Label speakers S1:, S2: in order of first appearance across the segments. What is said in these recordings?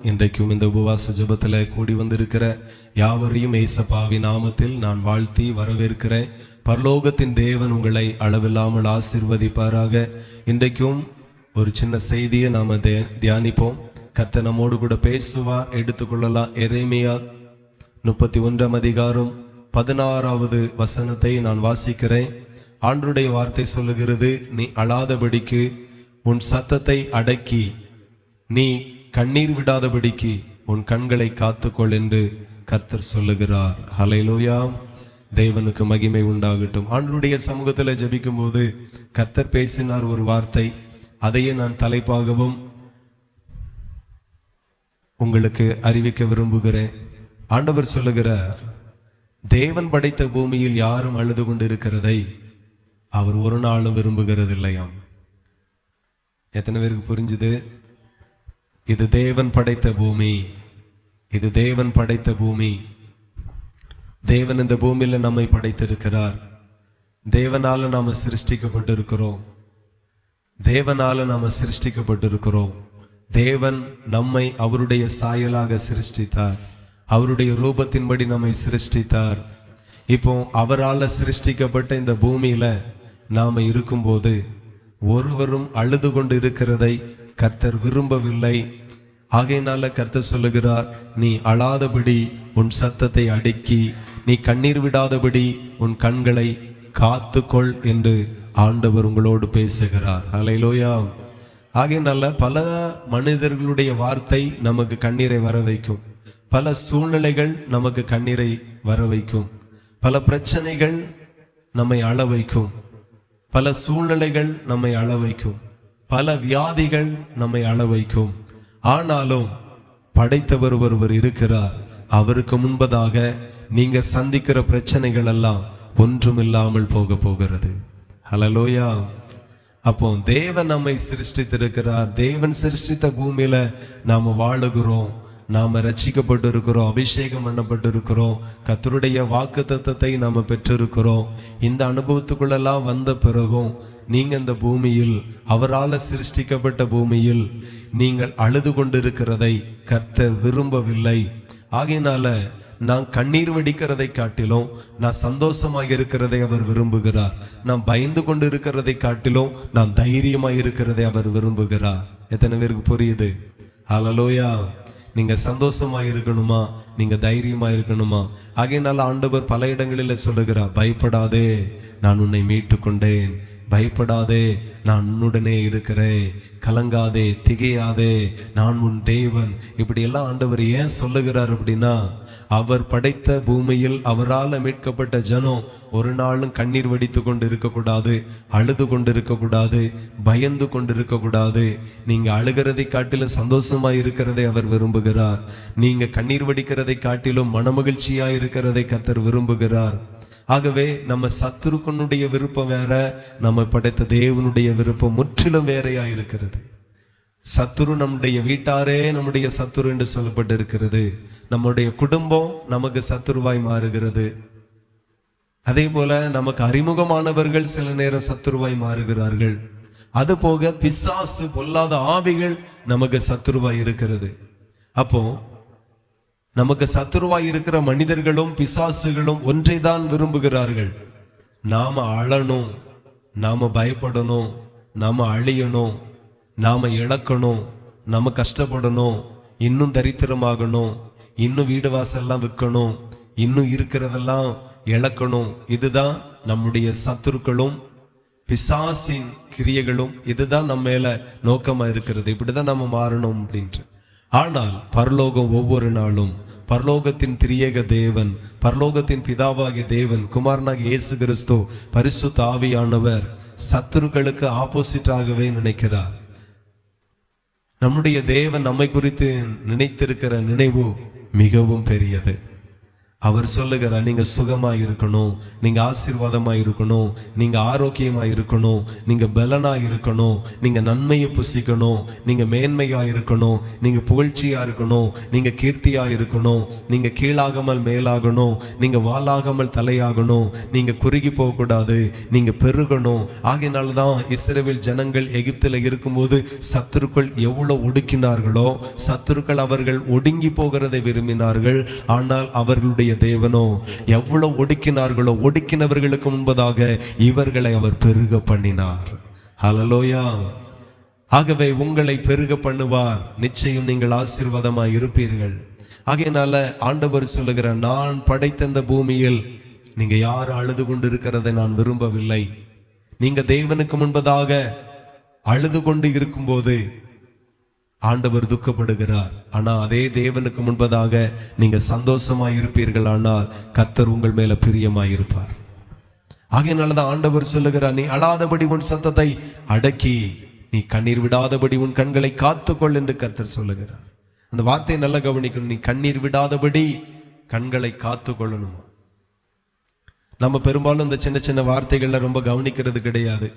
S1: இன்றைக்கும் இந்த உபவாச ஜெபத்தில் கூடி வந்திருக்கிற யாவரையும் ஏசப்பாவின் நாமத்தில் நான் வாழ்த்தி வரவேற்கிறேன். பரலோகத்தின் தேவன் உங்களை அளவில்லாமல் ஆசீர்வதிப்பாராக. இன்றைக்கும் ஒரு சின்ன செய்தியை நாம் தியானிப்போம். கர்த்தர் நம்மோடு கூட பேசுவார். எடுத்துக்கொள்ளலாம். எரேமியா 31 அதிகாரம் 16வது வசனத்தை நான் வாசிக்கிறேன். ஆண்டவருடைய வார்த்தை சொல்லுகிறது, நீ அழாதபடிக்கு உன் சத்தத்தை அடக்கி நீ கண்ணீர் விடாதபடிக்கு உன் கண்களை காத்துக்கொள் என்று கர்த்தர் சொல்லுகிறார். ஹல்லேலூயா, தேவனுக்கு மகிமை உண்டாகட்டும். ஆண்டவருடைய சமூகத்தில் ஜெபிக்கும் போது கர்த்தர் பேசினார் ஒரு வார்த்தை. அதையே நான் தலைப்பாகவும் உங்களுக்கு அறிவிக்க விரும்புகிறேன். ஆண்டவர் சொல்லுகிறார், தேவன் படைத்த பூமியில் யாரும் அழுது கொண்டு இருக்கிறதை அவர் ஒரு நாளும் விரும்புகிறது இல்லையாம். எத்தனை பேருக்கு புரிஞ்சுது? இது தேவன் படைத்த பூமி, இது தேவன் படைத்த பூமி. தேவன் இந்த பூமியில நம்மை படைத்திருக்கிறார். தேவனால நாம சிருஷ்டிக்கப்பட்டிருக்கிறோம். தேவனால நாம சிருஷ்டிக்கப்பட்டிருக்கிறோம். தேவன் நம்மை அவருடைய சாயலாக சிருஷ்டித்தார். அவருடைய ரூபத்தின்படி நம்மை சிருஷ்டித்தார். இப்போ அவரால் சிருஷ்டிக்கப்பட்ட இந்த பூமியில நாம இருக்கும்போது ஒருவரும் அழுது கொண்டு இருக்கிறதை கர்த்தர் விரும்பவில்லை. ஆகையினால கர்த்தர் சொல்லுகிறார், நீ அழாதபடி உன் சத்தத்தை அடக்கி நீ கண்ணீர் விடாதபடி உன் கண்களை காத்துக்கொள் என்று ஆண்டவர் உங்களோடு பேசுகிறார். ஹல்லேலூயா. ஆகையினால பல மனிதர்களுடைய வார்த்தை நமக்கு கண்ணீரை வர வைக்கும். பல சூழ்நிலைகள் நமக்கு கண்ணீரை வர வைக்கும். பல பிரச்சனைகள் நம்மை அழ வைக்கும். பல சூழ்நிலைகள் நம்மை அழ வைக்கும். பல வியாதிகள் நம்மை அழ வைக்கும். ஆனாலும் படைத்தவர் ஒருவர் இருக்கிறார். அவருக்கு முன்பதாக நீங்க சந்திக்கிற பிரச்சனைகள் எல்லாம் ஒன்றுமில்லாமல் போக போகிறது. ஹல்லேலூயா. அப்போ தேவன் நம்மை சிருஷ்டித்திருக்கிறார். தேவன் சிருஷ்டித்த பூமியில நாம வாழுகிறோம். நாம ரட்சிக்கப்பட்டு இருக்கிறோம், அபிஷேகம் பண்ணப்பட்டு இருக்கிறோம், கர்த்தருடைய வாக்குத்தத்தத்தை நாம பெற்றிருக்கிறோம். இந்த அனுபவத்துக்குள்ளெல்லாம் வந்த பிறகும் நீங்க இந்த பூமியில், அவரால் சிருஷ்டிக்கப்பட்ட பூமியில் நீங்கள் அழுது கொண்டிருக்கிறதை கர்த்தர் விரும்பவில்லை. ஆகையினால நான் கண்ணீர் வடிக்கிறதை காட்டிலும் நான் சந்தோஷமாக இருக்கிறதை அவர் விரும்புகிறார். நான் பயந்து கொண்டு இருக்கிறதை காட்டிலும் நான் தைரியமாக இருக்கிறதை அவர் விரும்புகிறார். எத்தனை பேருக்கு புரியுது? ஹல்லேலூயா. நீங்க சந்தோஷமா இருக்கணுமா? நீங்க தைரியமா இருக்கணுமா? ஆகையினால ஆண்டவர் பல இடங்களில் சொல்லுகிறார், பயப்படாதே, நான் உன்னை மீட்டு கொண்டேன். பயப்படாதே, நான் உன்னுடனே இருக்கிறேன். கலங்காதே, திகையாதே, நான் உன் தேவன். இப்படி எல்லாம் ஆண்டவர் ஏன் சொல்லுகிறார் அப்படின்னா, அவர் படைத்த பூமியில் அவரால் மீட்கப்பட்ட ஜனம் ஒரு நாளும் கண்ணீர் வடித்து கொண்டு இருக்கக்கூடாது, அழுது கொண்டு இருக்கக்கூடாது, பயந்து கொண்டு இருக்கக்கூடாது. நீங்க அழுகிறதை காட்டிலும் சந்தோஷமா இருக்கிறதை அவர் விரும்புகிறார். நீங்க கண்ணீர் வடிக்கிறதை காட்டிலும் மனமகிழ்ச்சியா இருக்கிறதை கர்த்தர் விரும்புகிறார். ஆகவே நம்ம சத்துருக்கனுடைய விருப்பம் வேற, நம்ம படைத்த தேவனுடைய விருப்பம் முற்றிலும் வேறையா இருக்கிறது. சத்துரு நம்முடைய வீட்டாரே நம்முடைய சத்துரு என்று சொல்லப்பட்டு இருக்கிறது. நம்முடைய குடும்பம் நமக்கு சத்துருவாய் மாறுகிறது. அதே போல நமக்கு அறிமுகமானவர்கள் சில நேரம் சத்துருவாய் மாறுகிறார்கள். அது போக பிசாசு, பொல்லாத ஆவிகள் நமக்கு சத்துருவாய் இருக்கிறது. அப்போ நமக்கு சத்துருவாய் இருக்கிற மனிதர்களும் பிசாசுகளும் ஒன்றைதான் விரும்புகிறார்கள். நாம அழணும், நாம பயப்படணும், நாம அழியணும், நாம இழக்கணும், நாம கஷ்டப்படணும், இன்னும் தரித்திரமாகணும், இன்னும் வீடு வாசல்லாம் விற்கணும், இன்னும் இருக்கிறதெல்லாம் இழக்கணும். இதுதான் நம்முடைய சத்துருக்களும் பிசாசின் கிரியைகளும். இதுதான் நம்ம மேல நோக்கமா இருக்கிறது. இப்படிதான் நம்ம மாறணும் அப்படின்ட்டு. ஆனால் பரலோகம் ஒவ்வொரு நாளும், பரலோகத்தின் திரியேக தேவன், பரலோகத்தின் பிதாவாகிய தேவன், குமாரனாகிய இயேசு கிறிஸ்து, பரிசுத்த ஆவியானவர் சத்துருக்களுக்கு ஆப்போசிட்டாகவே நினைக்கிறார். நம்முடைய தேவன் நம்மை குறித்து நினைத்திருக்கிற நினைவு மிகவும் பெரியது. அவர் சொல்லுகிறார், நீங்க சுகமா இருக்கணும், நீங்க ஆசீர்வாதமா இருக்கணும், நீங்க ஆரோக்கியமா இருக்கணும், நீங்க பலனா இருக்கணும், நீங்க நன்மையை புசிக்கணும், நீங்க மேன்மையா இருக்கணும், நீங்க புகழ்ச்சியா இருக்கணும், நீங்க கீர்த்தியா இருக்கணும், நீங்க கீழாகாமல் மேலாகணும், நீங்க வாளாகாமல் தலையாகணும், நீங்க குறுகி போக கூடாது, நீங்க பெருகணும். ஆகையினால்தான் இஸ்ரவேல் ஜனங்கள் எகிப்தில் இருக்கும்போது சத்துருக்கள் எவ்வளவு ஒடுக்கினார்களோ, சத்துருக்கள் அவர்கள் ஒடுங்கி போகிறதை விரும்பினார்கள். ஆனால் அவர்களுடைய தேவனோ எவ்வளவு ஒடுக்கினார்களோ, ஒடுக்கினவர்களுக்கு முன்பதாக இவர்களை அவர் பெருக பண்ணினார். ஹல்லேலூயா. ஆகவே உங்களை பெருக பண்ணுவார். நிச்சயம் நீங்கள் ஆசீர்வாதமாய் இருப்பீர்கள். ஆகையினால ஆண்டவர் சொல்லுகிற, நான் படைத்த இந்த பூமியில் நீங்க யாரும் அழுது கொண்டு இருக்கிறதை நான் விரும்பவில்லை. நீங்க தேவனுக்கு முன்பதாக அழுது கொண்டு இருக்கும்போது ஆண்டவர் துக்கப்படுகிறார். ஆனா அதே தேவனுக்கு முன்பதாக நீங்க சந்தோஷமாய் இருப்பீர்கள், ஆனால் கர்த்தர் உங்கள் மேல பிரியமாய் இருப்பார். ஆகையினாலதான் ஆண்டவர் சொல்லுகிறார், நீ அழாதபடி உன் சத்தத்தை அடக்கி, நீ கண்ணீர் விடாதபடி உன் கண்களை காத்துக்கொள் என்று கர்த்தர் சொல்லுகிறார். அந்த வார்த்தையை நல்லா கவனிக்கணும். நீ கண்ணீர் விடாதபடி கண்களை காத்து கொள்ளணும். நம்ம பெரும்பாலும் இந்த சின்ன சின்ன வார்த்தைகள்ல ரொம்ப கவனிக்கிறது கிடையாது.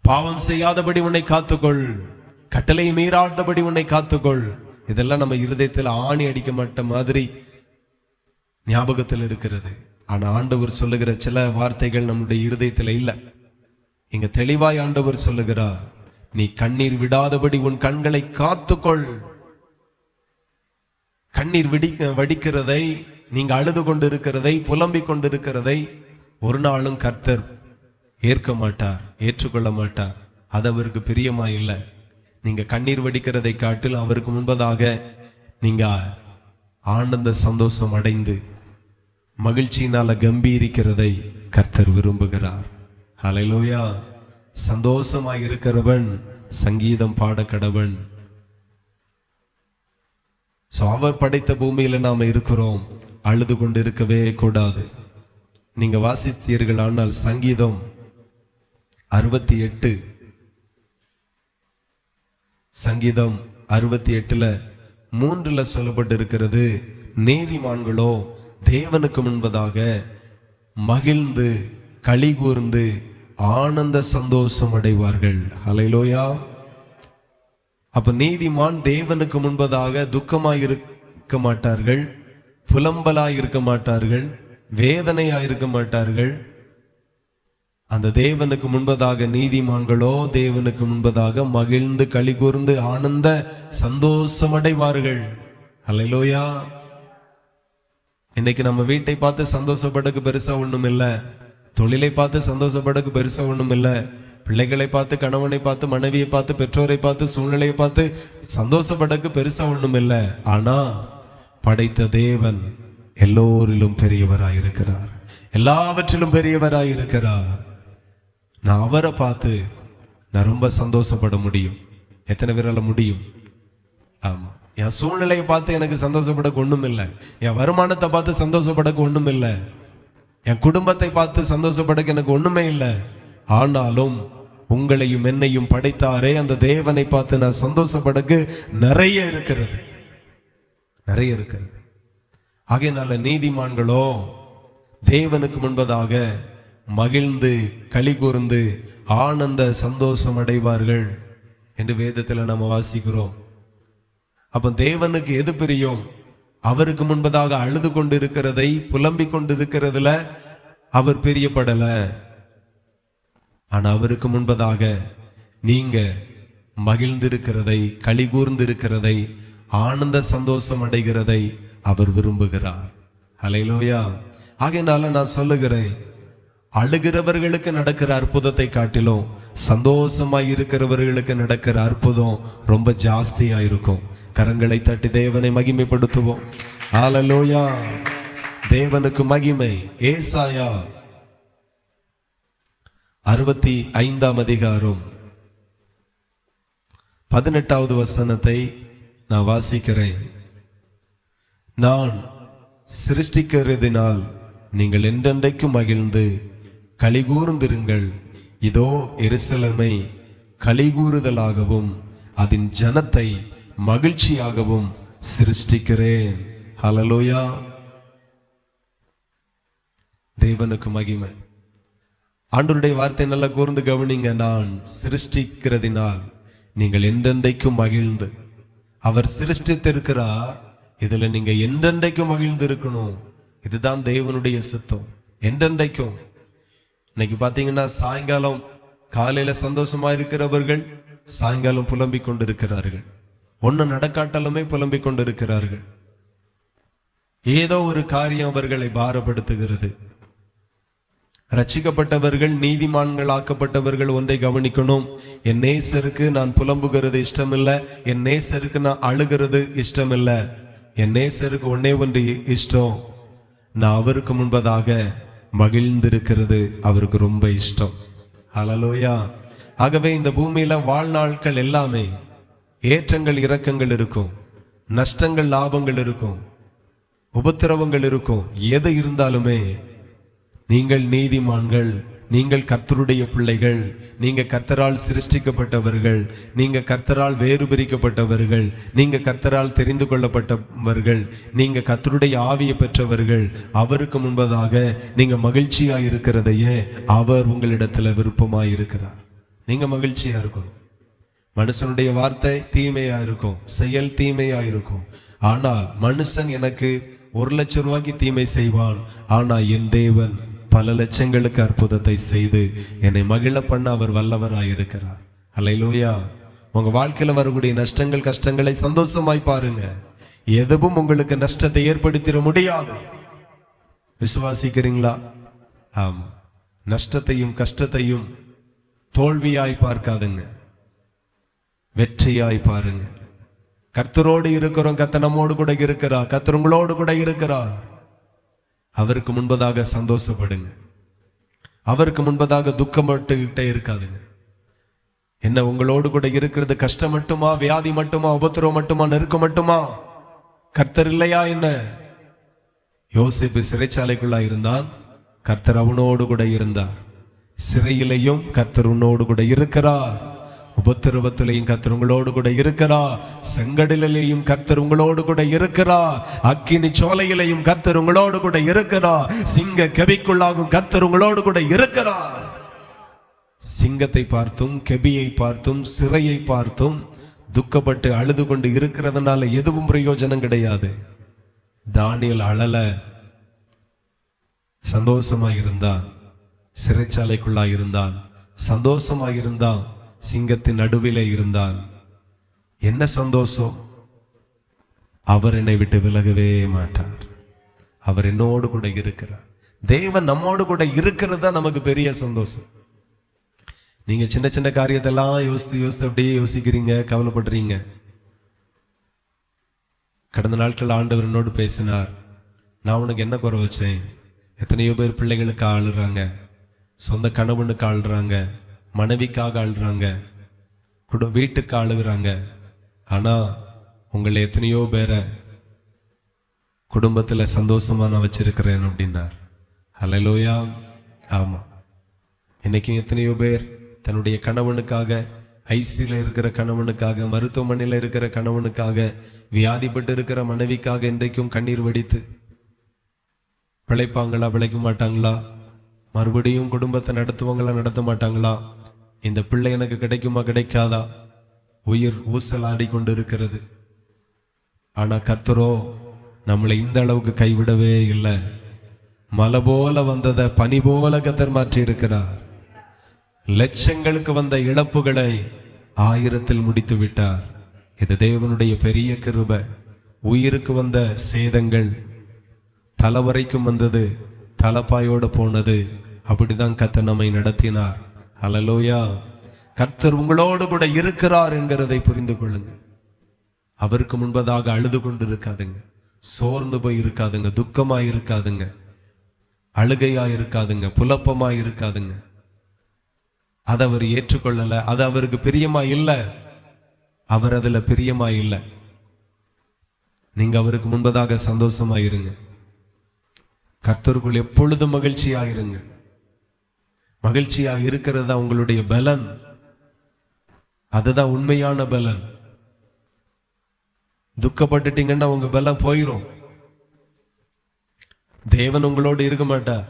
S1: பாவம் செய்யாதபடி உன்னை காத்துக்கொள், கட்டளை மீறாதபடி உன்னை காத்துக்கொள். இதெல்லாம் நம்ம இருதயத்தில் ஆணி அடிக்க மாட்ட மாதிரி ஞாபகத்தில் இருக்கிறது. ஆனா ஆண்டவர் சொல்லுகிற சில வார்த்தைகள் நம்முடைய இருதயத்தில் இல்லை. இங்க தெளிவாய் ஆண்டவர் சொல்லுகிறார், நீ கண்ணீர் விடாதபடி உன் கண்களை காத்துக்கொள். கண்ணீர் வடிக்கிறதை, நீங்க அழுது கொண்டு இருக்கிறதை, புலம்பிக் கொண்டிருக்கிறதை ஒரு நாளும் கர்த்தர் ஏற்க மாட்டார், ஏற்றுக்கொள்ள மாட்டார். அது அவருக்கு பிரியமா இல்லை. நீங்க கண்ணீர் வடிக்கிறதை காட்டில் அவருக்கு முன்பதாக நீங்க ஆனந்த சந்தோஷம் அடைந்து மகிழ்ச்சியினால கம்பீரிக்கிறதை கர்த்தர் விரும்புகிறார். ஹல்லேலூயா. சந்தோஷமாய் இருக்கிறவன் சங்கீதம் பாட கடவன். அவர் படைத்த பூமியில நாம இருக்கிறோம், அழுது கொண்டு இருக்கவே கூடாது. நீங்க வாசித்தீர்கள் ஆனால் சங்கீதம் 68 சங்கீதம் 68 3 சொல்லப்பட்டு இருக்கிறது, நீதிமான்களோ தேவனுக்கு முன்பதாக மகிழ்ந்து களி கூர்ந்து ஆனந்த சந்தோஷம் அடைவார்கள். ஹல்லேலூயா. அப்ப நீதிமான் தேவனுக்கு முன்பதாக துக்கமாய் இருக்க மாட்டார்கள், புலம்பலாய் இருக்க மாட்டார்கள், வேதனையாய் இருக்க மாட்டார்கள். அந்த தேவனுக்கு முன்பதாக நீதிமான்களோ தேவனுக்கு முன்பதாக மகிழ்ந்து களி கூர்ந்து ஆனந்த சந்தோஷம் அடைவார்கள். ஹல்லேலூயா. இன்னைக்கு நம்ம வீட்டை பார்த்து சந்தோஷப்படக்கு பெருசா ஒண்ணும் இல்லை, தொழிலை பார்த்து சந்தோஷப்படக்கு பெருசா ஒண்ணும் இல்லை, பிள்ளைகளை பார்த்து, கணவனை பார்த்து, மனைவியை பார்த்து, பெற்றோரை பார்த்து, சூழ்நிலையை பார்த்து சந்தோஷப்படக்கு பெருசா ஒண்ணும் இல்லை. ஆனா படைத்த தேவன் எல்லோரிலும் பெரியவராயிருக்கிறார், எல்லாவற்றிலும் பெரியவராயிருக்கிறார். நான் அவரை பார்த்து நான் ரொம்ப சந்தோஷப்பட முடியும். எத்தனை பேரால முடியும்? ஆமா. என் சூழ்நிலையை பார்த்து எனக்கு சந்தோஷப்படக்கு ஒண்ணும் இல்லை, என் வருமானத்தை பார்த்து சந்தோஷப்படக்கு ஒண்ணும் இல்லை, என் குடும்பத்தை பார்த்து சந்தோஷப்படக்கு எனக்கு ஒண்ணுமே இல்லை. ஆனாலும் உங்களையும் என்னையும் படைத்தாரே அந்த தேவனை பார்த்து நான் சந்தோஷப்படக்கு நிறைய இருக்கிறது, நிறைய இருக்கிறது. ஆகையினால நீதிமான்களோ தேவனுக்கு முன்பதாக மகிழ்ந்து களி கூர்ந்து ஆனந்த சந்தோஷம் அடைவார்கள் என்று வேதத்தில் நம்ம வாசிக்கிறோம். அப்ப தேவனுக்கு எது பிரியம்? அவருக்கு முன்பதாக அழுது கொண்டு இருக்கிறதை, புலம்பிக் கொண்டு இருக்கிறதுல அவர் பிரியப்படல. ஆனா அவருக்கு முன்பதாக நீங்க மகிழ்ந்திருக்கிறதை, களி கூர்ந்திருக்கிறதை, ஆனந்த சந்தோஷம் அடைகிறதை அவர் விரும்புகிறார். ஹல்லேலூயா. ஆகையினால நான் சொல்லுகிறேன், அழுகிறவர்களுக்கு நடக்கிற அற்புதத்தை காட்டிலும் சந்தோஷமாய் இருக்கிறவர்களுக்கு நடக்கிற அற்புதம் ரொம்ப ஜாஸ்தியா இருக்கும். கரங்களை தட்டி தேவனை மகிமைப்படுத்துவோம். ஹல்லேலூயா. தேவனுக்கு மகிமை. ஏசாயா 65 அதிகாரம் 18வது வசனத்தை நான் வாசிக்கிறேன். நான் சிருஷ்டிக்கிறதினால் நீங்கள் என்றென்றைக்கும் மகிழ்ந்து களிகூர்ந்திருங்கள். இதோ எருசலேமை களிகூறுதலாகவும் அதன் ஜனத்தை மகிழ்ச்சியாகவும் சிருஷ்டிக்கிறேன். ஹல்லேலூயா. தேவனுக்கு மகிமை. ஆண்டவருடைய வார்த்தை நல்லா கூர்ந்து கவனிங்க. நான் சிருஷ்டிக்கிறதினால் நீங்கள் என்றென்றைக்கும் மகிழ்ந்து, அவர் சிருஷ்டித்திருக்கிறார், இதுல நீங்க என்றென்றைக்கும் மகிழ்ந்து இருக்கணும். இதுதான் தேவனுடைய சித்தம், என்றென்றைக்கும். இன்னைக்கு பாத்தீங்கன்னா சாயங்காலம் காலையில சந்தோஷமா இருக்கிறவர்கள் சாயங்காலம் புலம்பிக் கொண்டிருக்கிறார்கள். ஒண்ணு நடக்காட்டாலுமே புலம்பிக் கொண்டிருக்கிறார்கள். ஏதோ ஒரு காரியம் அவர்களை பாரப்படுத்துகிறது. ரட்சிக்கப்பட்டவர்கள், நீதிமான்கள் ஆக்கப்பட்டவர்கள் ஒன்றை கவனிக்கணும். என் நேசருக்கு நான் புலம்புகிறது இஷ்டமில்லை, என் நேசருக்கு நான் அழுகிறது இஷ்டமில்லை. என் நேசருக்கு ஒன்னே ஒன்று இஷ்டம், நான் அவருக்கு முன்பதாக மகிழ்ந்திருக்கிறது அவருக்கு ரொம்ப இஷ்டம். ஹல்லேலூயா. ஆகவே இந்த பூமியில வாழ்நாட்கள் எல்லாமே ஏற்றங்கள் இரக்கங்கள் இருக்கும், நஷ்டங்கள் லாபங்கள் இருக்கும், உபத்திரவங்கள் இருக்கும். எது இருந்தாலுமே நீங்கள் நீதிமான்கள், நீங்கள் கர்த்தருடைய பிள்ளைகள், நீங்க கர்த்தரால் சிருஷ்டிக்கப்பட்டவர்கள், நீங்க கர்த்தரால் வேறு பிரிக்கப்பட்டவர்கள், நீங்க கர்த்தரால் தெரிந்து கொள்ளப்பட்டவர்கள், நீங்க கர்த்தருடைய ஆவியை பெற்றவர்கள். அவருக்கு முன்பதாக நீங்க மகிழ்ச்சியா இருக்கிறதையே அவர் உங்களிடத்துல விருப்பமாய் இருக்கிறார். நீங்க மகிழ்ச்சியா இருக்கும். மனுஷனுடைய வார்த்தை தீமையா இருக்கும், செயல் தீமையா இருக்கும். ஆனால் மனுஷன் எனக்கு 1,00,000 ரூபாய்க்கு தீமை செய்வான், ஆனா என் தேவன் பல லட்சங்களுக்கு அற்புதத்தை செய்து என்னை மகிழ பண்ண அவர் வல்லவராயிருக்கிறார். அல்லேலூயா. உங்க வாழ்க்கையில வரக்கூடிய நஷ்டங்கள் கஷ்டங்களை சந்தோஷமாய் பாருங்க. எதுவும் உங்களுக்கு நஷ்டத்தை ஏற்படுத்திட முடியாது. விசுவாசிக்கிறீங்களா? ஆமா. நஷ்டத்தையும் கஷ்டத்தையும் தோல்வியாய் பார்க்காதுங்க, வெற்றியாய் பாருங்க. கர்த்தரோடு இருக்கிறோம், கர்த்தர் நம்மோடு கூட இருக்கிறார், கர்த்தர் உங்களோடு கூட இருக்கிறார். அவருக்கு முன்பதாக சந்தோஷப்படுங்க, அவருக்கு முன்பதாக துக்கப்பட்டுக்கிட்டே இருக்காதுங்க. என்ன உங்களோடு கூட இருக்கிறது கஷ்டம் மட்டுமா, வியாதி மட்டுமா, உபத்திரவம் மட்டுமா, நெருக்கம் மட்டுமா? கர்த்தர் இல்லையா என்ன? யோசேப்பு சிறைச்சாலைக்குள்ளா இருந்தான், கர்த்தர் அவனோடு கூட இருந்தார். சிறையிலையும் கர்த்தர் உன்னோடு கூட இருக்கிறார், உபத்திரவத்திலையும் கர்த்தர் உங்களோடு கூட இருக்கிறார், செங்கடலிலேயும் கர்த்தர் உங்களோடு கூட இருக்கிறார், அக்கினி சோலையிலையும் கர்த்தர் உங்களோடு கூட இருக்கிறார், சிங்க கெபிக்குள்ளாகும் கர்த்தர் உங்களோடு கூட இருக்கிறார். சிங்கத்தை பார்த்தும் கெபியை பார்த்தும் சிறையை பார்த்தும் துக்கப்பட்டு அழுது கொண்டு இருக்கிறதுனால எதுவும் பிரயோஜனம் கிடையாது. தானியேல் அழல, சந்தோஷமா இருந்தான். சிறைச்சாலைக்குள்ளா இருந்தான், சந்தோஷமா இருந்தான். சிங்கத்தின் நடுவிலே இருந்தான். என்ன சந்தோஷம்? அவர் என்னை விட்டு விலகவே மாட்டார், அவர் என்னோடு கூட இருக்கிறார். தேவன் நம்மோடு கூட இருக்கிறது தான் நமக்கு பெரிய சந்தோஷம். நீங்க சின்ன சின்ன காரியத்தெல்லாம் யோசித்து அப்படியே யோசிக்கிறீங்க, கவலைப்படுறீங்க. கடந்த நாட்கள் ஆண்டவர் என்னோடு பேசினார். நான் உனக்கு என்ன குறை வச்சேன்? எத்தனையோ பேர் பிள்ளைகளுக்கு ஆளுறாங்க, சொந்த கணவனுக்கு ஆளுறாங்க, மனைவிக்காக ஆளுறாங்க, வீட்டுக்கு ஆளுகிறாங்க. ஆனா உங்களை எத்தனையோ பேரை குடும்பத்துல சந்தோஷமா நான் வச்சிருக்கிறேன் அப்படின்னார். ஹல்லேலூயா. ஆமா, இன்னைக்கு எத்தனையோ பேர் தன்னுடைய கணவனுக்காக, ஐசியில இருக்கிற கணவனுக்காக, மருத்துவமனையில இருக்கிற கணவனுக்காக, வியாதிப்பட்டு இருக்கிற மனைவிக்காக இன்றைக்கும் கண்ணீர் வடித்து பிழைப்பாங்களா, பிழைக்க மாட்டாங்களா? மறுபடியும் குடும்பத்தை நடத்துவாங்களா, நடத்த மாட்டாங்களா? இந்த பிள்ளை எனக்கு கிடைக்குமா, கிடைக்காதா? உயிர் ஊசலாடி கொண்டு இருக்கிறது. ஆனா கர்த்தரோ நம்மளை இந்த அளவுக்கு கைவிடவே இல்லை. மலை போல வந்ததை பனி போல கர்த்தர் மாற்றி இருக்கிறார். லட்சங்களுக்கு வந்த இழப்புகளை 1000 முடித்து விட்டார். இது தேவனுடைய பெரிய கிருபை. உயிருக்கு வந்த சேதங்கள் தலைவரைக்கும் வந்தது, தலப்பாயோடு போனது. அப்படிதான் கர்த்தர் நம்மை நடத்தினார். ஹல்லேலூயா. கர்த்தர் உங்களோடு கூட இருக்கிறார் என்கிறதை புரிந்து கொள்ளுங்க. அவருக்கு முன்பதாக அழுது கொண்டு இருக்காதுங்க, சோர்ந்து போய் இருக்காதுங்க, துக்கமா இருக்காதுங்க, அழுகையா இருக்காதுங்க, புலப்பமா இருக்காதுங்க. அதை அவர் ஏற்றுக்கொள்ளல, அது அவருக்கு பிரியமா இல்லை, அவர் அதுல பிரியமா இல்லை. நீங்க அவருக்கு முன்பதாக சந்தோஷமா இருங்க. கர்த்தருக்குள் எப்பொழுதும் மகிழ்ச்சியா இருங்க. மகிழ்ச்சியா இருக்கிறதா உங்களுடைய பலன், அதுதான் உண்மையான பலன். துக்கப்பட்டுட்டீங்கன்னா உங்க பலம் போயிரும். தேவன் உங்களோடு இருக்க மாட்டார்.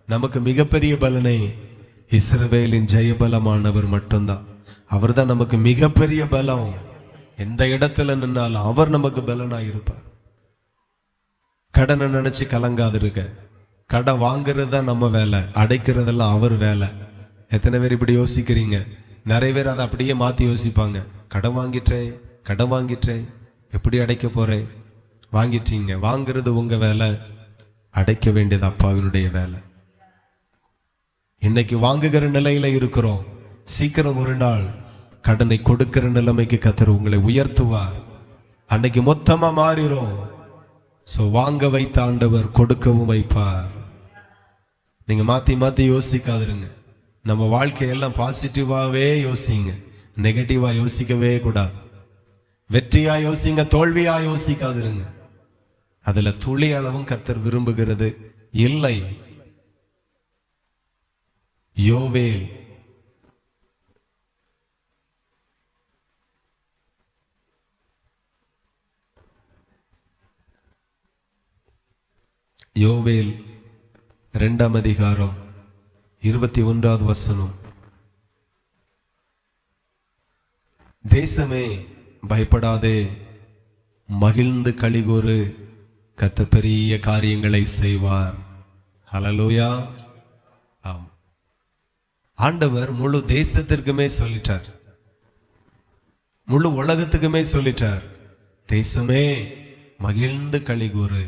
S1: நமக்கு மிகப்பெரிய பலனை இஸ்ரவேலின் ஜெயபலமானவர் மட்டும்தான். அவர் தான் நமக்கு மிகப்பெரிய பலம். எந்த இடத்துல நின்னாலும் அவர் நமக்கு பலனாக இருப்பார். கடனை நினைச்சு கலங்காது இருக்க. கடன் வாங்குறது தான் நம்ம வேலை, அடைக்கிறதெல்லாம் அவர் வேலை. எத்தனை பேர் இப்படி யோசிக்கிறீங்க? நிறைய பேர் அதை அப்படியே மாற்றி யோசிப்பாங்க. கடன் வாங்கிட்டேன், எப்படி அடைக்க போறேன்? வாங்கிட்டீங்க, வாங்குறது உங்க வேலை, அடைக்க வேண்டியது அப்பாவினுடைய வேலை. இன்னைக்கு வாங்குகிற நிலையில இருக்கிறோம். சீக்கிரம் ஒரு நாள் கடனை கொடுக்கிற நிலைமைக்கு கர்த்தர் உங்களை உயர்த்துவார். அன்னைக்கு மொத்தமா மாறிடும். வாங்க வைத்த ஆண்டவர் கொடுக்கவும் வைப்பார். நீங்க மாத்தி மாத்தி யோசிக்காதிருங்க. நம்ம வாழ்க்கையெல்லாம் பாசிட்டிவாவே யோசிங்க, நெகட்டிவா யோசிக்கவே கூடாது. வெற்றியா யோசிங்க, தோல்வியா யோசிக்காதிருங்க. அதுல துளி அளவும் கர்த்தர் விரும்புகிறது இல்லை. யோவேல் யோவேல் 2ஆம் அதிகாரம் 21வது வசனம். தேசமே பயப்படாதே, மகிழ்ந்து களிகூறு, கர்த்தர் பெரிய காரியங்களை செய்வார். ஹல்லேலூயா. ஆம், ஆண்டவர் முழு தேசத்திற்குமே சொல்லிட்டார், முழு உலகத்துக்குமே சொல்லிட்டார், தேசமே மகிழ்ந்து களிகூறு.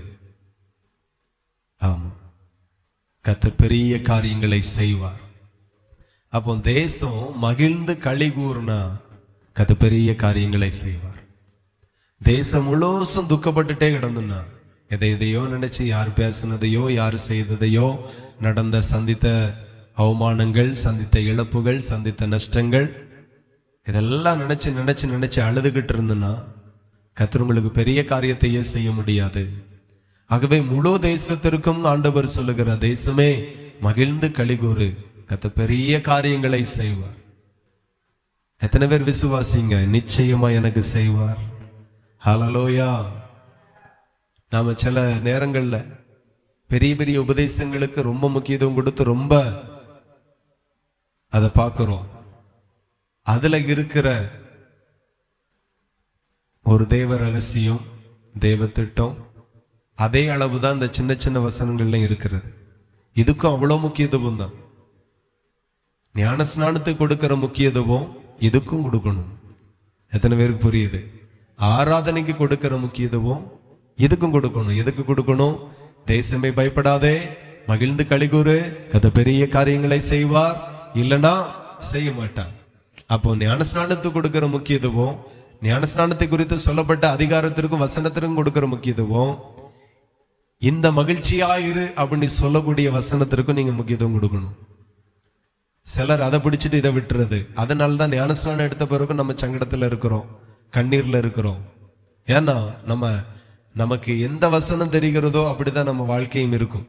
S1: ஆமா, கர்த்தர் பெரிய காரியங்களை செய்வார். அப்போ தேசம் மகிழ்ந்து களிகூர்னா கர்த்தர் பெரிய காரியங்களை செய்வார். தேசம் முழுசும் துக்கப்பட்டுட்டே கிடந்துன்னா, எதையோ நினைச்சு, யார் பேசினதையோ, யார் செய்ததையோ, நடந்த சந்தித்த அவமானங்கள், சந்தித்த இழப்புகள், சந்தித்த நஷ்டங்கள், இதெல்லாம் நினைச்சு நினைச்சு நினைச்சு அழுதுகிட்டு இருந்துன்னா கர்த்தர் உங்களுக்கு பெரிய காரியத்தையே செய்ய முடியாது. ஆகவே முழு தேசத்திற்கும் ஆண்டவர் சொல்லுகிறார், தேசமே மகிழ்ந்து களிகூறு, கர்த்தர் பெரிய காரியங்களை செய்வார். எத்தனை பேர் விசுவாசிங்க? நிச்சயமா எனக்கு செய்வார். ஹல்லேலூயா. நாம சில நேரங்கள்ல பெரிய பெரிய உபதேசங்களுக்கு ரொம்ப முக்கியத்துவம் கொடுத்து ரொம்ப அதை பார்க்கிறோம். அதுல இருக்கிற ஒரு தேவ ரகசியம், தேவ திட்டம் அதே அளவுதான் இந்த சின்ன சின்ன வசனங்கள்ல இருக்கிறது. இதுக்கும் அவ்வளவு முக்கியத்துவம் தான். ஞான ஸ்நானத்துக்கு கொடுக்கிற முக்கியத்துவம் இதுக்கும் கொடுக்கணும். எத்தனை பேருக்கு புரியுது? ஆராதனைக்கு கொடுக்கிற முக்கியத்துவம் இதுக்கும் கொடுக்கணும். எதுக்கு கொடுக்கணும்? தேசமே பயப்படாதே, மகிழ்ந்து களிகூறு, கர்த்தர் பெரிய காரியங்களை செய்வார், இல்லைன்னா செய்ய மாட்டார். அப்போ ஞானஸ்நானத்துக்கு கொடுக்கிற முக்கியத்துவம், ஞானஸ்நானத்தை குறித்து சொல்லப்பட்ட அதிகாரத்திற்கும் வசனத்திற்கும் கொடுக்கிற முக்கியத்துவம், இந்த மகிழ்ச்சியாயிரு அப்படின்னு சொல்லக்கூடிய வசனத்திற்கும் நீங்க முக்கியத்துவம் கொடுக்கணும். சிலர் அதை பிடிச்சிட்டு இதை விட்டுறது. அதனாலதான் ஞானஸ்நானம் எடுத்த பிறகு நம்ம சங்கடத்துல இருக்கிறோம், கண்ணீர்ல இருக்கிறோம். ஏன்னா நமக்கு எந்த வசனம் தெரிகிறதோ அப்படிதான் நம்ம வாழ்க்கையும் இருக்கும்.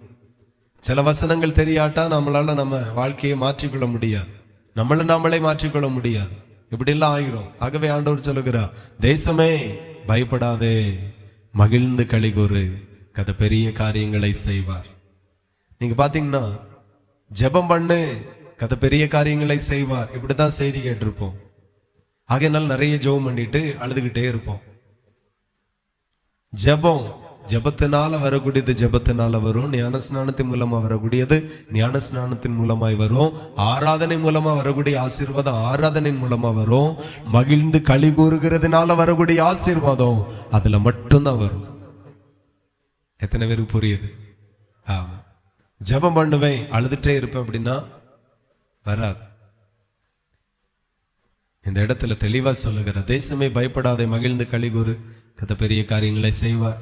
S1: சில வசனங்கள் தெரியாட்டா நம்மளால நம்ம வாழ்க்கையை மாற்றிக்கொள்ள முடியாது, நாமளே மாற்றிக்கொள்ள முடியாது. இப்படி எல்லாம் ஆகிறோம். ஆகவே ஆண்டவர் சொல்லுகிறார், தேசமே பயப்படாதே, மகிழ்ந்து களிகூறு, கர்த்தர் பெரிய காரியங்களை செய்வார். நீங்க பாத்தீங்கன்னா ஜெபம் பண்ணு, கர்த்தர் பெரிய காரியங்களை செய்வார், இப்படிதான் செய்தி கேட்டிருப்போம். ஆகையினால் நிறைய ஜெபம் பண்ணிட்டு அழுதுகிட்டே இருப்போம். ஜெபத்தினால வரக்கூடியது ஜெபத்தினால வரும், ஞானஸ்நானத்தின் மூலமா வரக்கூடியது ஞானஸ்நானத்தின் மூலமாய் வரும், ஆராதனை மூலமா வரக்கூடிய ஆசீர்வாதம் ஆராதனையின் மூலமா வரும், மகிழ்ந்து களி கூறுகிறதுனால வரக்கூடிய ஆசீர்வாதம் அதுல மட்டும்தான் வரும். எத்தனை பேருக்கு புரியுது? ஆமா. ஜெபம் பண்ணுவேன் அழுதுட்டே இருப்பேன் அப்படின்னா வராது. இந்த இடத்துல தெளிவா சொல்லுகிற, தேசமே பயப்படாதே, மகிழ்ந்து களி கூறு, கர்த்தர் பெரிய காரியங்களை செய்வார்.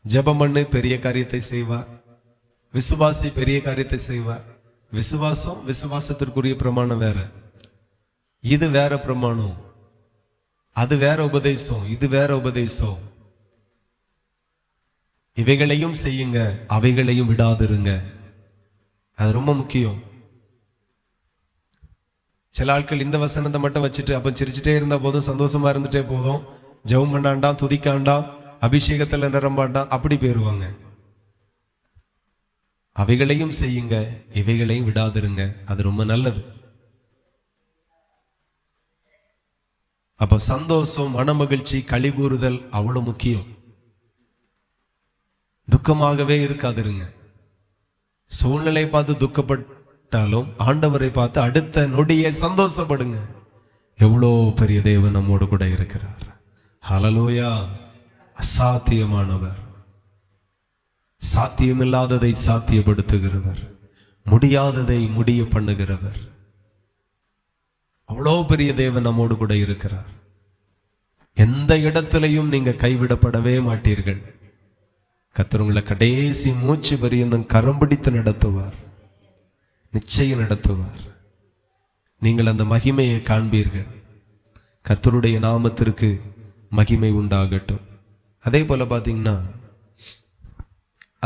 S1: ஜெபம் பண்ணு, பெரிய காரியத்தை செய்வார். விசுவாசி, பெரிய காரியத்தை செய்வார். விசுவாசத்திற்குரிய பிரமாணம் வேற, இது வேற பிரமாணம், அது வேற உபதேசம், இது வேற உபதேசம். இவைகளையும் செய்யுங்க, அவைகளையும் விடாதிருங்க. அது ரொம்ப முக்கியம். சில ஆட்கள் இந்த வசனத்தை மட்டும் வச்சுட்டு அப்ப சிரிச்சுட்டே இருந்தா போதும், சந்தோஷமா இருந்துட்டே போதும், ஜெபம் பண்ணாண்டாம், துதிக்காண்டாம், அபிஷேகத்துல நிரம்பாண்டாம், அப்படி போயிருவாங்க. அவைகளையும் செய்யுங்க, இவைகளையும் விடாதிருங்க. அது ரொம்ப நல்லது. அப்ப சந்தோஷம், மனமகிழ்ச்சி, களி கூறுதல் அவ்வளவு முக்கியம். துக்கமாகவே இருக்காதிருங்க. சூழ்நிலை பார்த்து துக்கப்பட்டாலும் ஆண்டவரை பார்த்து அடுத்த நொடியை சந்தோஷப்படுங்க. எவ்வளோ பெரிய தேவன் நம்மோடு கூட இருக்கிறார். ஹல்லேலூயா. அசாத்தியமானவர், சாத்தியமில்லாததை சாத்தியப்படுத்துகிறவர், முடியாததை முடிய பண்ணுகிறவர். அவ்வளோ பெரிய தேவன் நம்மோடு கூட இருக்கிறார். எந்த இடத்திலையும் நீங்க கைவிடப்படவே மாட்டீர்கள். கர்த்தர் உங்களை கடைசி மூச்சு பரியந்தம் கரம் பிடித்து நடத்துவார், நிச்சயம் நடத்துவார். நீங்கள் அந்த மகிமையை காண்பீர்கள். கர்த்தருடைய நாமத்திற்கு மகிமை உண்டாகட்டும். அதே போல பாத்தீங்கன்னா,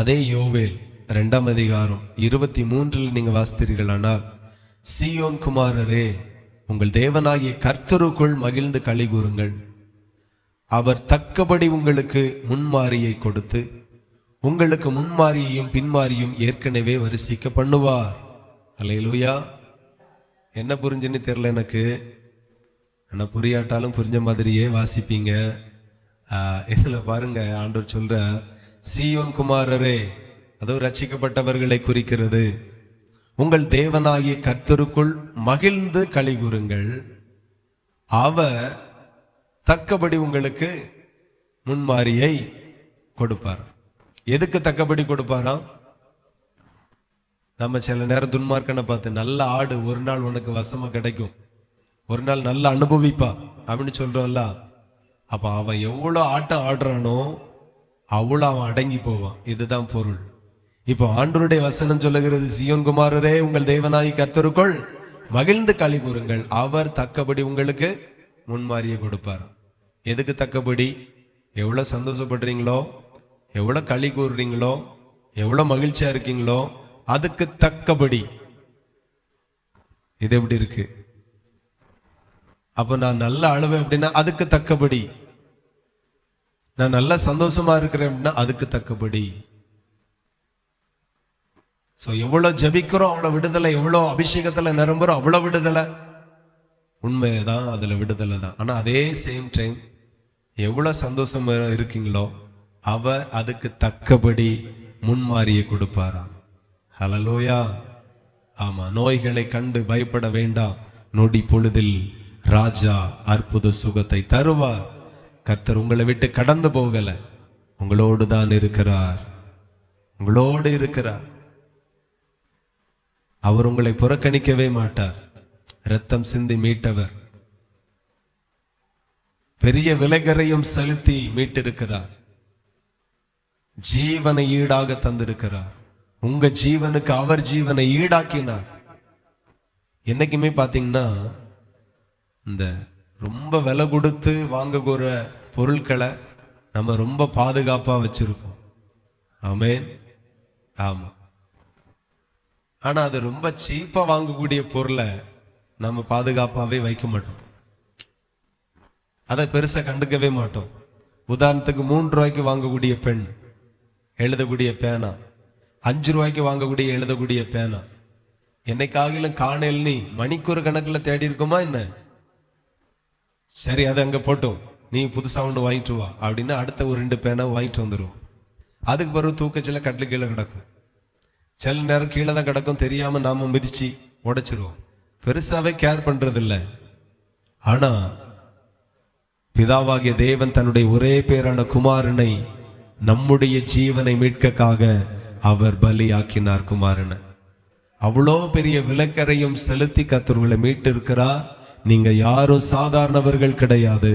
S1: அதே யோவேல் 2ஆம் அதிகாரம் 23 நீங்க வாசித்தீர்கள். ஆனால் சீயோன் குமாரரே, உங்கள் தேவனாகிய கர்த்தருக்குள் மகிழ்ந்து களி கூறுங்கள். அவர் தக்கபடி உங்களுக்கு முன்மாரியை கொடுத்து உங்களுக்கு முன்மாரியையும் பின்மாரியும் ஏற்கனவே வரிசிக்க பண்ணுவார். அல்லேலூயா. என்ன புரிஞ்சுன்னு தெரியல எனக்கு. ஆனா புரியாட்டாலும் புரிஞ்ச மாதிரியே வாசிப்பீங்க. இதுல பாருங்க, ஆண்டவர் சொல்ற, சீயோன் குமாரரே, அதுவும் ரட்சிக்கப்பட்டவர்களை குறிக்கிறது. உங்கள் தேவனாகிய கர்த்தருக்குள் மகிழ்ந்து களி கூறுங்கள். அவர் தக்கபடி உங்களுக்கு முன்மாரியை கொடுப்பார். எதுக்கு தக்கபடி கொடுப்பாராம்? நம்ம சில நேரம் துன்மார்க்கனை பார்த்து, நல்ல ஆடு ஒரு நாள் உனக்கு வசமா கிடைக்கும், ஒரு நாள் நல்லா அனுபவிப்பா அப்படின்னு சொல்றோம்ல. அப்ப அவன் எவ்வளவு ஆட்டம் ஆடுறானோ அவ்வளவு அவன் அடங்கி போவான். இதுதான் பொருள். இப்போ ஆண்டவருடைய வசனம் சொல்லுகிறது, சீயோன் குமாரரே, உங்கள் தேவனாகிய கர்த்தருக்குள் மகிழ்ந்து களி கூறுங்கள். அவர் தக்கபடி உங்களுக்கு முன்மாரியை கொடுப்பார். எதுக்கு தக்கபடி? எவ்வளவு சந்தோஷப்படுறீங்களோ, எவ்வளவு களி கூறுறீங்களோ, எவ்வளவு மகிழ்ச்சியா இருக்கீங்களோ, அதுக்கு தக்கபடி. இது எப்படி இருக்கு? அப்ப நான் நல்ல அழுவேன் அப்படின்னா அதுக்கு தக்கபடி. நான் நல்ல சந்தோஷமா இருக்கிறேன் அப்படின்னா அதுக்கு தக்கபடி. சோ எவ்வளவு ஜபிக்கிறோம் அவ்வளவு விடுதலை, எவ்வளவு அபிஷேகத்துல நிரம்புறோம் அவ்வளவு விடுதலை. உண்மைதான், அதுல விடுதலை தான். ஆனா அதே சேம் டைம் எவ்வளவு சந்தோஷமா இருக்கீங்களோ அவர் அதுக்கு தக்கபடி முன்மாரியை கொடுப்பாராம். ஹல்லேலூயா. ஆமா, நோய்களை கண்டு பயப்பட வேண்டாம், நொடி பொழுதில் ராஜா அற்புத சுகத்தை தருவார். கர்த்தர் உங்களை விட்டு கடந்து போகல, உங்களோடு தான் இருக்கிறார், உங்களோடு இருக்கிறார். அவர் உங்களை புறக்கணிக்கவே மாட்டார். இரத்தம் சிந்தி மீட்டவர், பெரிய விலைகரையும் செலுத்தி மீட்டிருக்கிறார், ஜீவனை ஈடாக தந்திருக்கிறார். உங்க ஜீவனுக்கு அவர் ஜீவனை ஈடாக்கினார். என்னைக்குமே பாத்தீங்கன்னா, இந்த ரொம்ப விலை கொடுத்து வாங்கக்கூற பொருட்களை நம்ம ரொம்ப பாதுகாப்பா வச்சிருக்கோம். ஆமென். ஆமா. ஆனா அது ரொம்ப சீப்பா வாங்கக்கூடிய பொருளை நம்ம பாதுகாப்பாவே வைக்க மாட்டோம், அதை பெருசா கண்டுக்கவே மாட்டோம். உதாரணத்துக்கு 3 ரூபாய்க்கு வாங்கக்கூடிய பெண் எழுதக்கூடிய பேனா, 5 ரூபாய்க்கு வாங்கக்கூடிய எழுதக்கூடிய பேனா, என்னைக்காகிலும் காணல் நீ மணிக்கூர் கணக்குல தேடி இருக்குமா என்ன? சரி, அதை அங்க போட்டோம், நீ புதுசா ஒன்று வாங்கிட்டு வா அப்படின்னு அடுத்த ஒரு 2 பேனா வாங்கிட்டு வந்துடும். அதுக்கு பிறகு தூக்கச்சில கட்டில கீழே கிடக்கும். சில நேரம் கீழே தான் கிடக்கும், தெரியாம நாம மிதிச்சு உடைச்சிருவோம். பெருசாவே கேர் பண்றது இல்லை. ஆனா பிதாவாகிய தேவன் தன்னுடைய ஒரே பேரான குமாரனை நம்முடைய ஜீவனை மீட்கக்காக அவர் பலியாக்கினார் குமாரனை. அவ்வளோ பெரிய விலைக்கரையும் செலுத்தி கர்த்தர்களை மீட்டு இருக்கிறார். நீங்க யாரும் சாதாரணவர்கள் கிடையாது,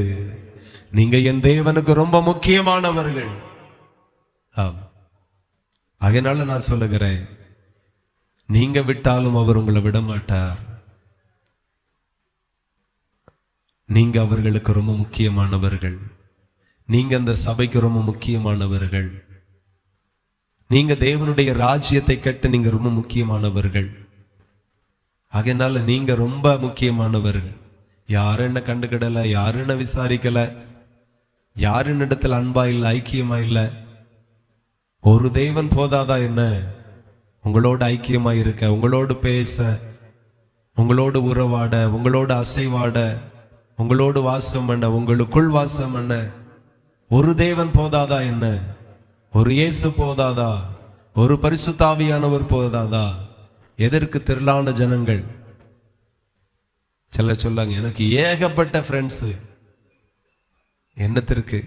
S1: நீங்க என் தேவனுக்கு ரொம்ப முக்கியமானவர்கள். அதனால நான் சொல்லுகிறேன், நீங்க விட்டாலும் அவர் உங்களை விட மாட்டார். நீங்க அவர்களுக்கு ரொம்ப முக்கியமானவர்கள், நீங்க அந்த சபைக்கு ரொம்ப முக்கியமானவர்கள், நீங்க தேவனுடைய ராஜ்யத்தை கட்ட நீங்க ரொம்ப முக்கியமானவர்கள். அதனால நீங்க ரொம்ப முக்கியமானவர்கள். யாரும் என்ன கண்டுக்கிடல, யாரும் என்ன விசாரிக்கல, யாரும் இடத்துல அன்பா இல்லை, ஐக்கியமா இல்லை. ஒரு தேவன் போதாதா என்ன? உங்களோடு ஐக்கியமாய் இருக்க, உங்களோடு பேச, உங்களோடு உறவாட, உங்களோடு அசைவாட, உங்களோடு வாசம் பண்ண, உங்களுக்குள் வாசம் பண்ண ஒரு தேவன் போதாதா? என்ன ஒரு இயேசு போதாதா? ஒரு பரிசுத்தாவியானவர் போதாதா? எதற்கு திரளான ஜனங்கள்? சிலர் சொல்லாங்க, எனக்கு ஏகப்பட்ட ஃப்ரெண்ட்ஸ். என்னத்திற்கு?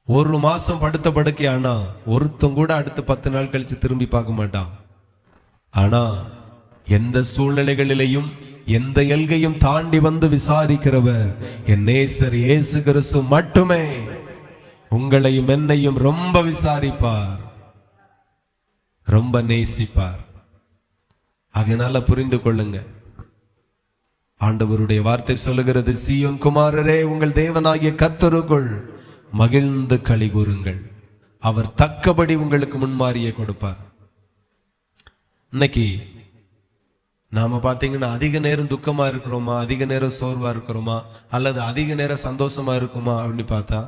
S1: ஒரு மாசம் படுத்த படுக்கையானா ஒருத்தம் கூட அடுத்து 10 நாள் கழிச்சு திரும்பி பார்க்க மாட்டான். ஆனா எந்த சூழ்நிலைகளிலையும் எந்த எல்கையும் தாண்டி வந்து விசாரிக்கிறவர் என் நேசர் இயேசு கிறிஸ்து மட்டுமே உங்களையும் என்னையும் ரொம்ப விசாரிப்பார், ரொம்ப நேசிப்பார். அதனால புரிந்து கொள்ளுங்க, ஆண்டவருடைய வார்த்தை சொல்லுகிறது, சீயோன் குமாரரே, உங்கள் தேவனாகிய கர்த்தருக்குள் மகிழ்ந்து களி கூறுங்கள், அவர் தக்கபடி உங்களுக்கு முன்மாரியை கொடுப்பார். இன்னைக்கு நாம பாத்தீங்கன்னா அதிக நேரம் துக்கமா இருக்கிறோமா, அதிக நேரம் சோர்வா இருக்கிறோமா, அல்லது அதிக நேரம் சந்தோஷமா இருக்குமா அப்படின்னு பார்த்தா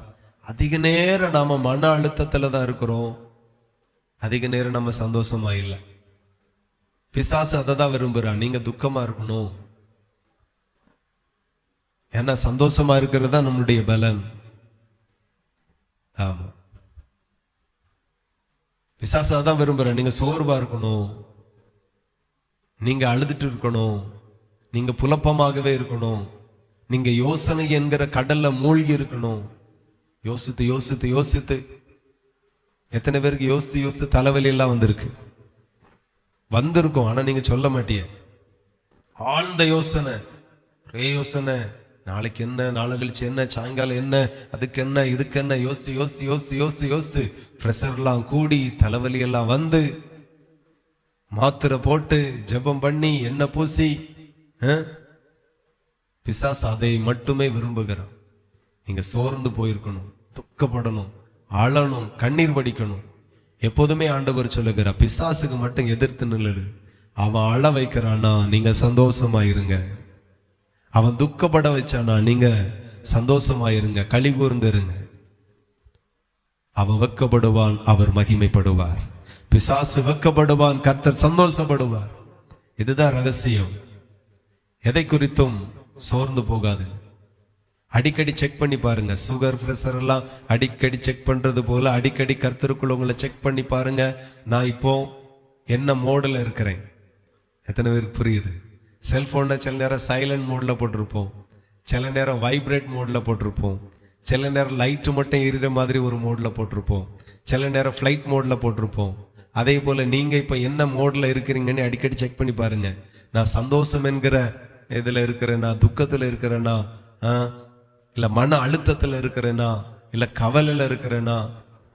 S1: அதிக நேரம் நாம மன அழுத்தத்துல தான் இருக்கிறோம், அதிக நேரம் நம்ம சந்தோஷமா இல்லை. பிசாசு அதை தான் விரும்புறான், நீங்க துக்கமா இருக்கணும். ஏன்னா சந்தோஷமா இருக்கிறது தான் நம்மளுடைய பலன். ஆமா, பிசாசு அதான் விரும்புறேன், நீங்க சோர்வா இருக்கணும், நீங்க அழுதுட்டு இருக்கணும், நீங்க புலப்பமாகவே இருக்கணும், நீங்க யோசனை என்கிற கடல்ல மூழ்கி இருக்கணும். யோசித்து யோசித்து யோசித்து எத்தனை பேருக்கு யோசித்து யோசித்து தலைவலி எல்லாம் வந்திருக்கும். ஆனா நீங்க சொல்ல மாட்டீங்க. ஆழ்ந்த யோசனை, ஒரே யோசனை, நாளைக்கு என்ன, நாளை கழிச்சு என்ன, சாயங்காலம் என்ன, அதுக்கு என்ன, இதுக்கு என்ன, யோசித்து யோசித்து யோசித்து யோசித்து யோசித்து பிரஷர் எல்லாம் கூடி தலைவலி எல்லாம் வந்து மாத்திரை போட்டு ஜெபம் பண்ணி எண்ணெய் பூசி பிசாசு அதை மட்டுமே விரும்புகிறான். நீங்க சோர்ந்து போயிருக்கணும், துக்கப்படணும், அழணும், கண்ணீர் வடிக்கணும். எப்போதுமே ஆண்டவர் சொல்லுகிறார், பிசாசுக்கு மட்டும் எதிர்த்து நில்லு. அவன் அழ வைக்கிறானா நீங்க சந்தோஷமா இருங்க, அவன் துக்கப்பட வச்சானா நீங்க சந்தோஷமா இருங்க, களி கூர்ந்து இருங்க. அவன் வெட்கப்படுவான், அவர் மகிமைப்படுவார். பிசாசு வெட்கப்படுவான், கர்த்தர் சந்தோஷப்படுவார். இதுதான் ரகசியம். எதை குறித்தும் சோர்ந்து போகாது. அடிக்கடி செக் பண்ணி பாருங்க, சுகர் பிரஷர் எல்லாம் அடிக்கடி செக் பண்றது போல அடிக்கடி கர்த்தருக்குள்ள உங்களை செக் பண்ணி பாருங்க. நான் இப்போ என்ன மோடில் இருக்கிறேன், எத்தனை பேருக்கு புரியுது? செல்போனை சில நேரம் சைலண்ட் மோட்ல போட்டிருப்போம், சில நேரம் வைப்ரேட் மோட்ல போட்டிருப்போம், சில நேரம் லைட்டு மட்டும் எரிகிற மாதிரி ஒரு மோட்ல போட்டிருப்போம், சில நேரம் ஃபிளைட் மோட்ல போட்டிருப்போம். அதே போல நீங்க இப்ப என்ன மோட்ல இருக்கிறீங்கன்னு அடிக்கடி செக் பண்ணி பாருங்க. நான் சந்தோஷம் என்கிற இதுல இருக்கிறேன்னா, துக்கத்துல இருக்கிறேன்னா, இல்ல மன அழுத்தத்துல இருக்கிறேனா, இல்ல கவலையில இருக்கிறேனா,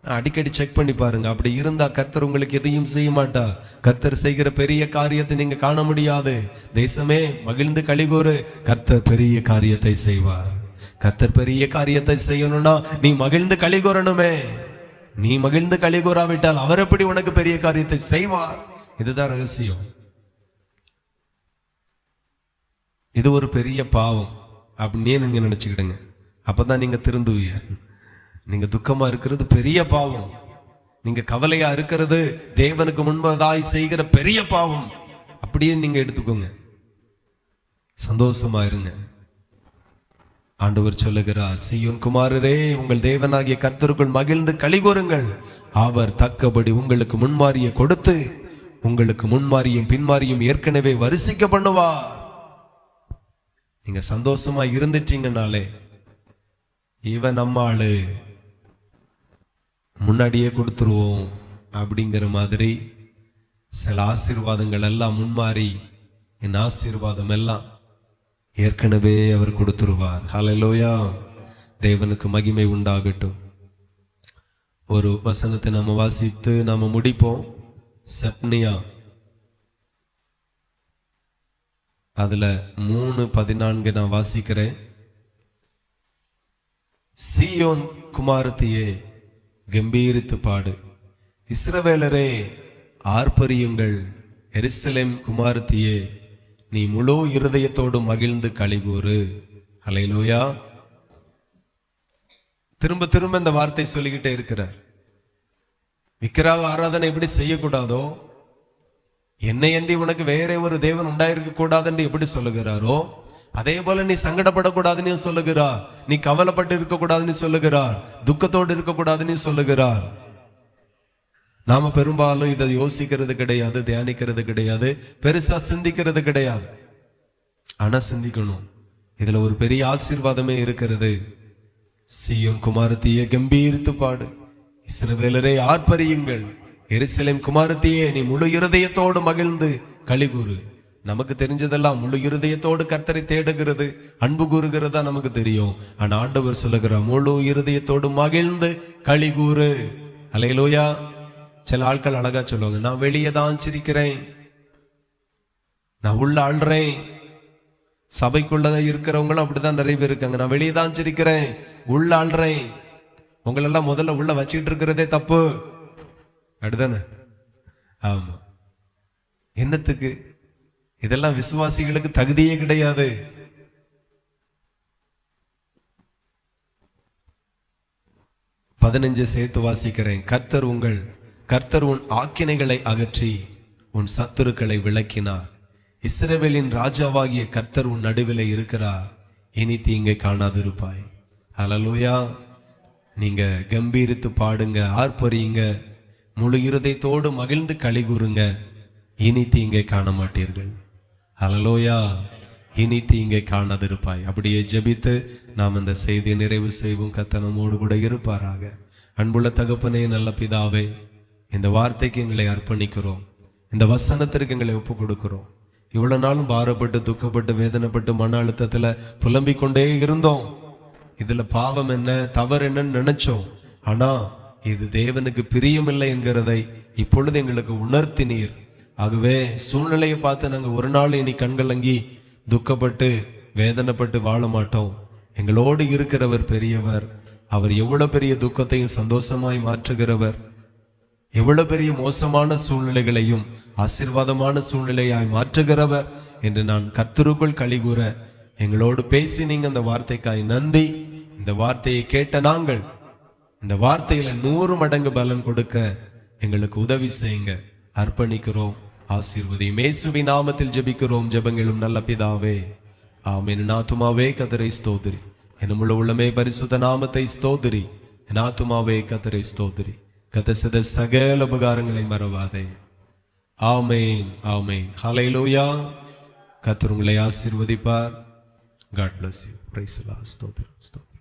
S1: அடிக்கடி செக் பண்ணி பாருங்க. அப்படி இருந்தா கர்த்தர் உங்களுக்கு எதையும் செய்ய மாட்டா. கர்த்தர் செய்கிற பெரிய காரியத்தை நீங்க காண முடியாது. தேசமே மகிழ்ந்து களிகூறு, கர்த்தர் பெரிய காரியத்தை செய்வார். கர்த்தர் பெரிய காரியத்தை செய்யணும்னா நீ மகிழ்ந்து களிகூறணுமே. நீ மகிழ்ந்து களிகூறாவிட்டால் அவர் எப்படி உனக்கு பெரிய காரியத்தை செய்வார்? இதுதான் ரகசியம். இது ஒரு பெரிய பாவம் அப்படின்னு நீங்க நினைச்சுக்கிடுங்க, அப்பதான் நீங்க திருந்துவீங்க. நீங்க துக்கமா இருக்கிறது பெரிய பாவம், நீங்க கவலையா இருக்கிறது தேவனுக்கு முன்பதாய் செய்கிற பெரிய பாவம். அப்படியே நீங்க எடுத்துக்கோங்க, சந்தோஷமா இருங்க. ஆண்டவர் சொல்லுகிறார், சீயோன் குமாரரே, உங்கள் தேவனாகிய கர்த்தருக்குள் மகிழ்ந்து களிகூறுங்கள், அவர் தக்கபடி உங்களுக்கு முன்மாரியை கொடுத்து உங்களுக்கு முன்மாரியும் பின்மாரியும் ஏற்கனவே வரிசைக்க பண்ணுவார். நீங்க சந்தோஷமா இருந்துட்டீங்கனாலே இவன் நம்ம ஆளு, முன்னாடியே கொடுத்துருவோம் அப்படிங்கிற மாதிரி சில ஆசீர்வாதங்கள் எல்லாம் முன்மாறி என் ஆசீர்வாதம் எல்லாம் ஏற்கனவே அவர் கொடுத்துருவார். ஹல்லேலூயா, தேவனுக்கு மகிமை உண்டாகட்டும். ஒரு வசனத்தை நாம வாசித்து நாம முடிப்போம். செப்னியா அதுல 3:14 நான் வாசிக்கிறேன். சீயோன் குமாரத்தியே கம்பீரித்து பாடு, இஸ்ரவேலரே ஆர்ப்பரியுங்கள், எருசலேம் குமாரத்தியே நீ முழு இருதயத்தோடு மகிழ்ந்து களிகூறு. ஹல்லேலூயா. திரும்ப திரும்ப இந்த வார்த்தை சொல்லிக்கிட்டே இருக்கிறார். விக்கிரக ஆராதனை எப்படி செய்யக்கூடாதோ என்னை அன்றி உனக்கு வேற ஒரு தேவன் உண்டாயிருக்க கூடாதுன்னு எப்படி சொல்லுகிறாரோ, அதே போல நீ சங்கடப்படக்கூடாதுன்னு சொல்லுகிறார். நீ கவலைப்பட்டு இருக்க கூடாதுன்னு சொல்லுகிறார். துக்கத்தோடு இருக்க கூடாதுன்னு சொல்லுகிறார். நாம பெரும்பாலும் இதை யோசிக்கிறது கிடையாது, தியானிக்கிறது கிடையாது, பெருசா சிந்திக்கிறது கிடையாது. ஆனா சிந்திக்கணும். இதுல ஒரு பெரிய ஆசீர்வாதமே இருக்கிறது. சீயோன் குமாரத்தியே கம்பீரித்து பாடு, இஸ்ரவேலரே ஆர்ப்பரியுங்கள், எருசலேம் குமாரத்தியே நீ முழு இருதயத்தோடு மகிழ்ந்து களிகூறு. நமக்கு தெரிஞ்சதெல்லாம் முழு இருதயத்தோடு கர்த்தரை தேடுகிறது, அன்பு கூறுகிறதா நமக்கு தெரியும். ஆனா ஆண்டவர் சொல்லுகிறார், முழு இருதயத்தோடு மகிழ்ந்து களிகூறு. அல்லேலூயா. சில ஆட்கள் அழகா சொல்லுவாங்க, நான் வெளியே தான் சிரிக்கிறேன், நான் உள்ள அழுறேன். சபைக்குள்ளதான் இருக்கிறவங்களும் அப்படிதான் நிறைய பேர் இருக்காங்க. நான் வெளியே தான் சிரிக்கிறேன், உள்ள அழுறேன். உங்களெல்லாம் முதல்ல உள்ள வச்சுக்கிட்டு இருக்கிறதே தப்பு, அப்படிதானே? ஆமா. என்னத்துக்கு? இதெல்லாம் விசுவாசிகளுக்கு தகுதியே கிடையாது. 15 சேர்த்து வாசிக்கிறேன். கர்த்தர் உன் ஆக்கினைகளை அகற்றி உன் சத்துருக்களை விலக்கினார். இஸ்ரவேலின் ராஜாவாகிய கர்த்தர் உன் நடுவில் இருக்கிறார், இனி தீங்கை காணாதிருப்பாய். அல்லேலூயா. நீங்க கம்பீரித்து பாடுங்க, ஆர்ப்பரியுங்க, முழு இருதயத்தோடு மகிழ்ந்து களிகூறுங்க, இனி தீங்கை காண மாட்டீர்கள். அல்லேலூயா. இனி தீங்கை காணாதிருப்பாய். அப்படியே ஜெபித்து நாம் இந்த செய்தியை நிறைவு செய்வோம். கர்த்தர் நம்மோடு கூட இருப்பாராக. அன்புள்ள தகப்பனே, நல்ல பிதாவே, இந்த வார்த்தைக்கு எங்களை அர்ப்பணிக்கிறோம், இந்த வசனத்திற்கு எங்களை ஒப்பு கொடுக்கிறோம். இவ்வளவு நாளும் பாரப்பட்டு துக்கப்பட்டு வேதனைப்பட்டு மன அழுத்தத்துல புலம்பிக் கொண்டே இருந்தோம். இதுல பாவம் என்ன, தவறு என்னன்னு நினைச்சோம். ஆனா இது தேவனுக்கு பிரியமில்லை என்கிறதை இப்பொழுது எங்களுக்கு உணர்த்தினீர். ஆகவே சூழ்நிலையை பார்த்து நாங்க ஒரு நாள் இனி கண்கலங்கி துக்கப்பட்டு வேதனைப்பட்டு வாழ மாட்டோம். எங்களோடு இருக்கிறவர் பெரியவர். அவர் எவ்வளவு பெரிய துக்கத்தையும் சந்தோஷமாய் மாற்றுகிறவர், எவ்வளவு பெரிய மோசமான சூழ்நிலைகளையும் ஆசீர்வாதமான சூழ்நிலையாய் மாற்றுகிறவர் என்று நான் கர்த்தருக்குள் களிகூற எங்களோடு பேசி நீங்க அந்த வார்த்தைக்காய் நன்றி. இந்த வார்த்தையை கேட்ட நாங்கள் இந்த வார்த்தையில 100 மடங்கு பலன் கொடுக்க எங்களுக்கு உதவி செய்யுங்க. அர்ப்பணிக்கிறோம். ஆசீர்வதியும். இயேசுவின் நாமத்தில் ஜெபிக்கிறோம் ஜெபங்களும் நல்ல பிதாவே, ஆமென். என் ஆத்துமாவே கர்த்தரை ஸ்தோத்திரி, என் முழு உள்ளமே பரிசுத்த நாமத்தை ஸ்தோத்திரி. என் ஆத்துமாவே கர்த்தரை ஸ்தோத்திரி. கர்த்தர் செய்த சகல உபகாரங்களை மறவாதே. ஆமென், ஆமென். ஹல்லேலூயா. கர்த்தர் உங்களை ஆசீர்வதிப்பார். God bless you. Praise the Lord. ஸ்தோத்திரம், ஸ்தோத்திரம்.